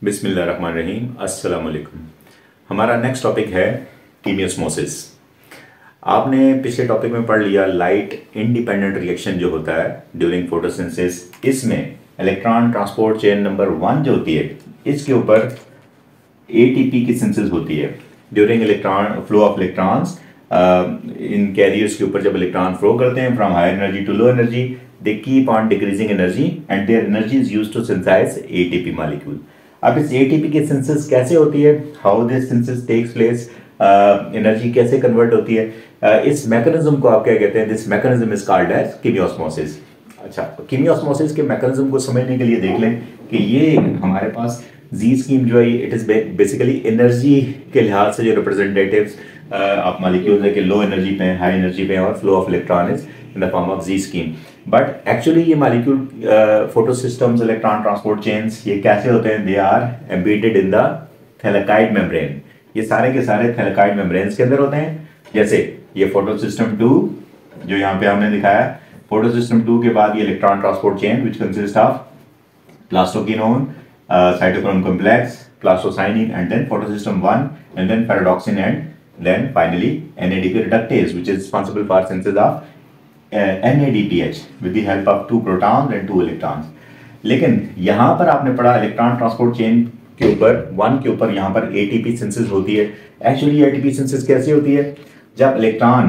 बिस्मिल्लाहिर्रहमानिर्रहीम, अस्सलाम वालेकुम। हमारा नेक्स्ट टॉपिक है कीमियोस्मोसिस। आपने पिछले टॉपिक में पढ़ लिया लाइट इंडिपेंडेंट रिएक्शन जो होता है ड्यूरिंग फोटोसिंथेसिस। इसमें इलेक्ट्रॉन ट्रांसपोर्ट चेन नंबर 1 जो होती है, इसके ऊपर एटीपी की सिंथेसिस होती है during electron flow of electrons. इन कैरियर्स के ऊपर जब इलेक्ट्रॉन फ्लो करते हैं from high energy to low energy, they keep on decreasing energy and their energy is used to synthesise ATP molecule. अब इस एटीपी की सिंथेसिस कैसे होती है, how this synthesis takes place, energy कैसे कन्वर्ट होती है, इस मैकेनिज्म को आप क्या कहते हैं? This mechanism is called as chemiosmosis. अच्छा, कीमियोस्मोसिस के मैकेनिज्म को समझने के लिए देख लें कि ये हमारे पास जी स्कीम जो है इट इज बेसिकली एनर्जी के लिहाज से जो रिप्रेजेंटेटिव्स आप मॉलिक्यूल्स है कि लो एनर्जी पे हैं, हाई एनर्जी पे हैं, और flow of electron is in the form of Z scheme. But actually ये molecule photosystems, electron transport chains, ये कैसे होते हैं? They are embedded in the thylakoid membrane. ये सारे के सारे थैलेकाइड मेम्ब्रेन्स के अंदर होते हैं। जैसे ये फोटो सिस्टम 2 जो यहाँ पे हमने दिखाया, फोटो सिस्टम 2 के बाद ये electron transport chain which consist of plastoquinone, cytochrome complex, plastocyanin, and then photosystem 1, and then pyridoxine, and then finally NADP reductase, which is responsible for synthesis of NADPH with the help of 2 protons and 2 electrons. लेकिन यहाँ पर आपने पढ़ा electron transport chain के ऊपर 1 के ऊपर यहाँ पर ATP सिंथेसिस होती है। एक्चुअली ATP सिंथेसिस कैसे होती है? जब electron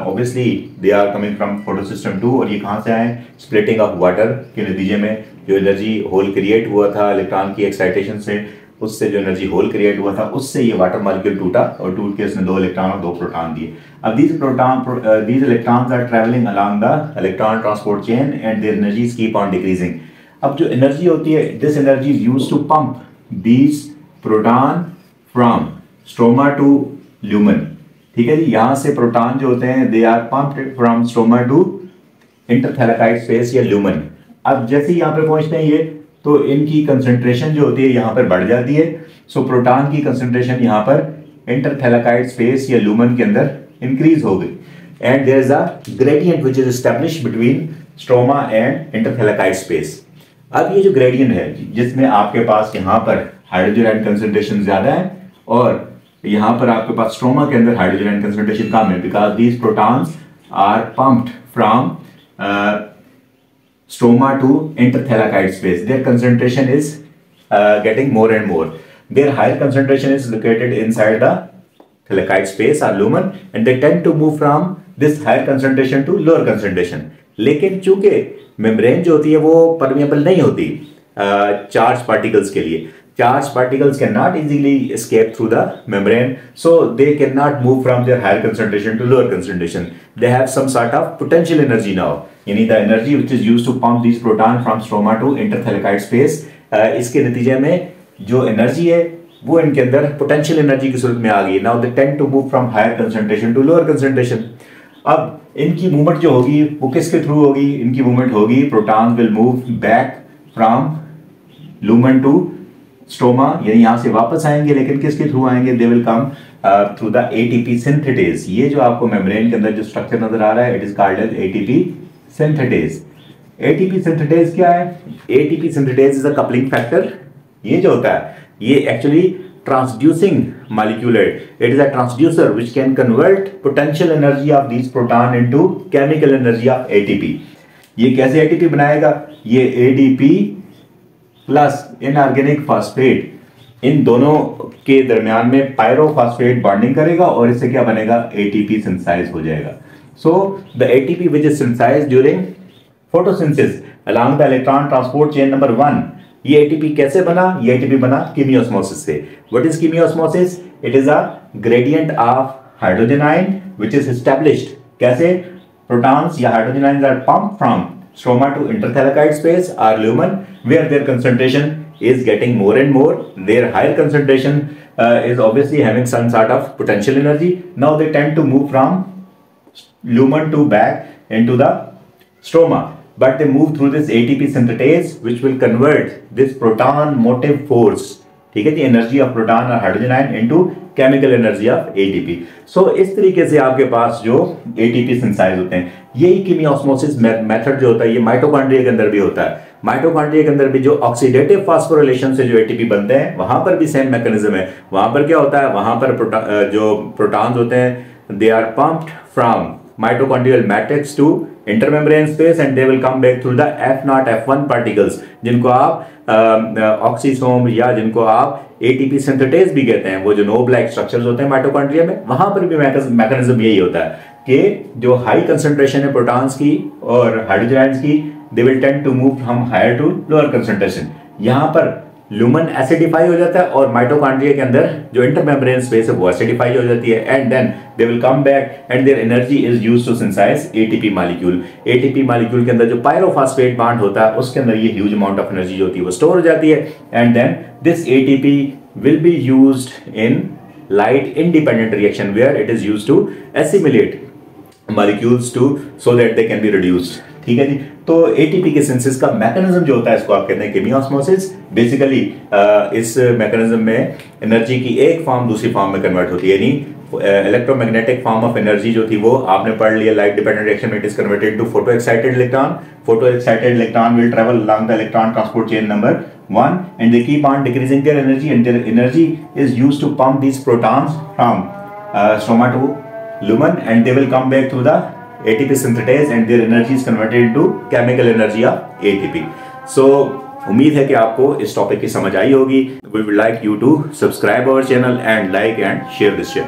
obviously they are coming from photosystem 2, और ये कहाँ से आए? स्प्लिटिंग ऑफ वाटर के नतीजे में जो एनर्जी होल क्रिएट हुआ था इलेक्ट्रॉन की एक्साइटेशन से, उससे जो एनर्जी होल क्रिएट हुआ था उससे ये वाटर मॉलिक्यूल टूटा और टूट के इसने 2 इलेक्ट्रॉन और 2 प्रोटॉन दिए। अब these electrons are traveling along the electron transport chain and their energies keep on decreasing. अब जो एनर्जी होती है, this energy is used to pump these proton from stroma to lumen। ठीक है जी, यहाँ से प्रोटॉन जो होते हैं they are pumped from stroma to interthylakoid space या ल्यूमन। अब जैसे ही यहाँ पे पहुंचते हैं ये, तो इनकी कंसंट्रेशन जो होती है यहाँ पर बढ़ जाती है। सो प्रोटॉन की कंसंट्रेशन यहाँ पर इंटरथैलेकाइड स्पेस या ल्यूमन के अंदर इंक्रीज हो गई, and there is a gradient which is established between stroma and interthylakoid space. अब ये जो ग्रेडियंट है जिसमें आपके पास यहाँ पर हाइड्रोजन आयन कंसंट्रेशन ज्यादा है और यहाँ पर आपके पास स्ट्रोमा के अंदर हाइड्रोजन आयन कंसंट्रेशन कम है, because these protons are pumped from stroma to interthalakite space. Their concentration is getting more and more. Their higher concentration is located inside the thalakite space or lumen, and they tend to move from this higher concentration to lower concentration. लेकिन चूंकि membrane जो होती है वो permeable नहीं होती charge particles के लिए, charged particles cannot easily escape through the membrane, so they cannot move from their higher concentration to lower concentration. They have some sort of potential energy now, यानी the energy which is used to pump these proton from stroma to interthalakite space, इसके नतीजे में जो energy है वो इनके अंदर potential energy की सूरत में आ गई। Now they tend to move from higher concentration to lower concentration. अब इनकी मूवमेंट जो होगी वो किसके थ्रू होगी? इनकी मूवमेंट होगी, proton will move back from lumen to stroma, यानी यहाँ से वापस आएंगे, लेकिन किसके थ्रू आएंगे? They will come through the ATP synthetase. ये जो आपको मेम्ब्रेन के अंदर जो स्ट्रक्चर नजर आ रहा है it is called as ATP synthetase. ATP synthetase क्या है? ATP synthetase is a coupling factor. ये जो होता है ये एक्चुअली ट्रांसड्यूसिंग मॉलिक्यूल है, it is a transducer which can convert potential energy of this proton into chemical energy of ATP. ये कैसे एटीपी बनाएगा? ये एडीपी प्लस इनऑर्गेनिक फास्फेट, इन दोनों के दरमियान में पायरोफॉस्फेट बॉन्डिंग करेगा और इससे क्या बनेगा? एटीपी सिंथेसाइज हो जाएगा। So the ATP which is synthesized during photosynthesis along the electron transport chain number 1, ये एटीपी कैसे बना? ये एटीपी बना कीमियोस्मोसिस से। What is chemiosmosis? It is a gradient of hydrogen ion which is established. कैसे? Protons या hydrogen ions are pumped from stroma to interthalakite space or lumen, where their concentration is getting more and more. Their higher concentration is obviously having some sort of potential energy. Now they tend to move from lumen to back into the stroma, but they move through this ATP synthetase, which will convert this proton motive force, ठीक है जी, energy of proton और hydrogen ion into chemical energy of ATP. So इस तरीके से आपके पास जो ATP synthesise होते हैं, यही कीमियोस्मोसिस मेथड जो होता है ये माइटोकॉन्ड्रिया के अंदर भी होता है। माइटोकॉन्ड्रिया के अंदर भी जो ऑक्सीडेटिव फास्फोरिलेशन से जो एटीपी बनते हैं वहां पर भी सेम मैकेनिज्म है। वहां पर क्या होता है, वहां पर जो प्रोटॉन्स होते हैं they are pumped from mitochondrial matrix to intermembrane space and they will come back through the F0 F1 particles, जिनको आप ऑक्सीसोम या जिनको आप एटीपी सिंथेटेज भी कहते हैं, वो जो नो ब्लैक स्ट्रक्चर्स होते हैं माइटोकॉन्ड्रिया में, वहां पर भी मैकेनिज्म यही होता है कि जो हाई कंसंट्रेशन है प्रोटॉन्स की और हाइड्रोजन आयंस की, they will tend to move from higher to lower concentration. यहां पर ल्यूमन एसिडिफाई हो जाता है और माइटोकॉन्ड्रिया के अंदर जो इंटरमेम्ब्रेन स्पेस है वो एसिडिफाई हो जाती है and then they will come back and their energy is used to synthesise ATP molecule. ATP molecule के अंदर जो पायरोफॉस्फेट बॉन्ड होता है उसके अंदर ये ह्यूज अमाउंट ऑफ एनर्जी जो होती है वो स्टोर हो जाती है and then this ATP will be used in light independent reaction where it is used to assimilate molecules to so that they can be reduced. ठीक है जी। तो एटीपी के सिंथेसिस का मैकेनिज्म जो होता है इसको आप कहते हैं केमियोस्मोसिस। बेसिकली इस मैकेनिज्म में एनर्जी की एक फॉर्म दूसरी फॉर्म में कन्वर्ट होती है, यानी इलेक्ट्रोमैग्नेटिक फॉर्म ऑफ एनर्जी जो थी वो आपने पढ़ लिया लाइट डिपेंडेंट रिएक्शन में it is converted to photo excited electron. Photo excited electron will travel along the electron transport chain number 1 and they keep on decreasing their energy and their energy is used to pump these protons from stroma to lumen and they will come back through the ATP synthetase and their energy is converted into chemical energy of ATP. So उम्मीद है कि आपको इस topic की समझ आई होगी। We would like you to subscribe our channel and like and share this share.